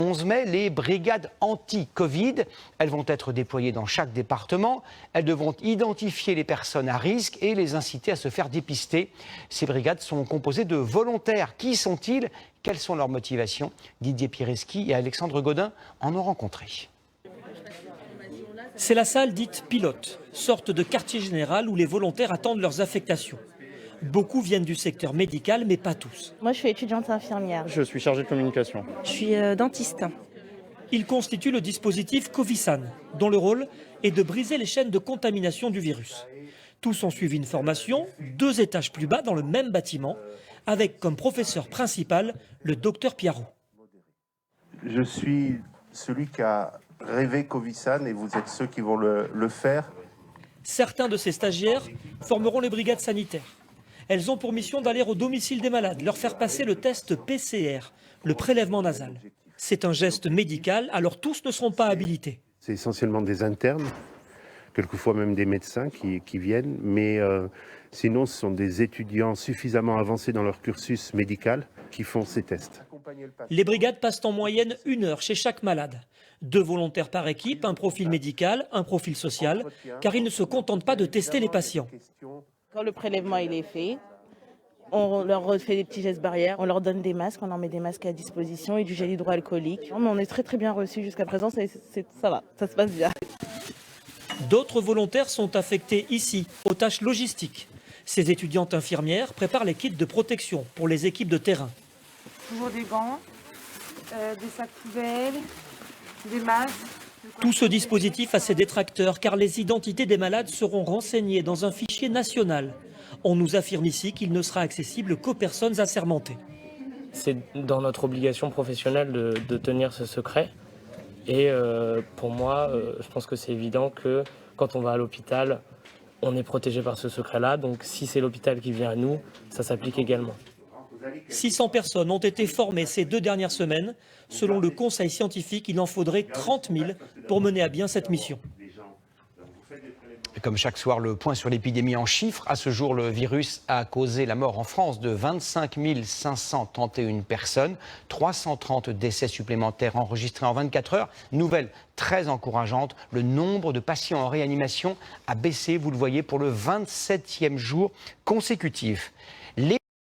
11 mai, les brigades anti-Covid. Elles vont être déployées dans chaque département. Elles devront identifier les personnes à risque et les inciter à se faire dépister. Ces brigades sont composées de volontaires. Qui sont-ils? Quelles sont leurs motivations? Didier Pireschi et Alexandre Godin en ont rencontré. C'est la salle dite pilote, sorte de quartier général où les volontaires attendent leurs affectations. Beaucoup viennent du secteur médical, mais pas tous. Moi, je suis étudiante infirmière. Je suis chargé de communication. Je suis dentiste. Ils constituent le dispositif Covisan, dont le rôle est de briser les chaînes de contamination du virus. Tous ont suivi une formation, 2 étages plus bas dans le même bâtiment, avec comme professeur principal le docteur Piarot. Je suis celui qui a rêvé Covisan et vous êtes ceux qui vont le faire. Certains de ces stagiaires formeront les brigades sanitaires. Elles ont pour mission d'aller au domicile des malades, leur faire passer le test PCR, le prélèvement nasal. C'est un geste médical, alors tous ne seront pas habilités. C'est essentiellement des internes, quelquefois même des médecins qui viennent, mais sinon ce sont des étudiants suffisamment avancés dans leur cursus médical qui font ces tests. Les brigades passent en moyenne 1 heure chez chaque malade. 2 volontaires par équipe, un profil médical, un profil social, car ils ne se contentent pas de tester les patients. Quand le prélèvement il est fait, on leur refait des petits gestes barrières, on leur donne des masques, on leur met des masques à disposition et du gel hydroalcoolique. Mais on est très bien reçus jusqu'à présent, ça va, ça se passe bien. D'autres volontaires sont affectés ici, aux tâches logistiques. Ces étudiantes infirmières préparent les kits de protection pour les équipes de terrain. Toujours des gants, des sacs poubelles, des masques. Tout ce dispositif a ses détracteurs car les identités des malades seront renseignées dans un fichier national. On nous affirme ici qu'il ne sera accessible qu'aux personnes assermentées. C'est dans notre obligation professionnelle de tenir ce secret. Et pour moi, je pense que c'est évident que quand on va à l'hôpital, on est protégé par ce secret-là. Donc si c'est l'hôpital qui vient à nous, ça s'applique également. 600 personnes ont été formées ces 2 dernières semaines. Selon le conseil scientifique, il en faudrait 30 000 pour mener à bien cette mission. Et comme chaque soir, le point sur l'épidémie en chiffres. À ce jour, le virus a causé la mort en France de 25 531 personnes. 330 décès supplémentaires enregistrés en 24 heures. Nouvelle très encourageante, le nombre de patients en réanimation a baissé, vous le voyez, pour le 27e jour consécutif.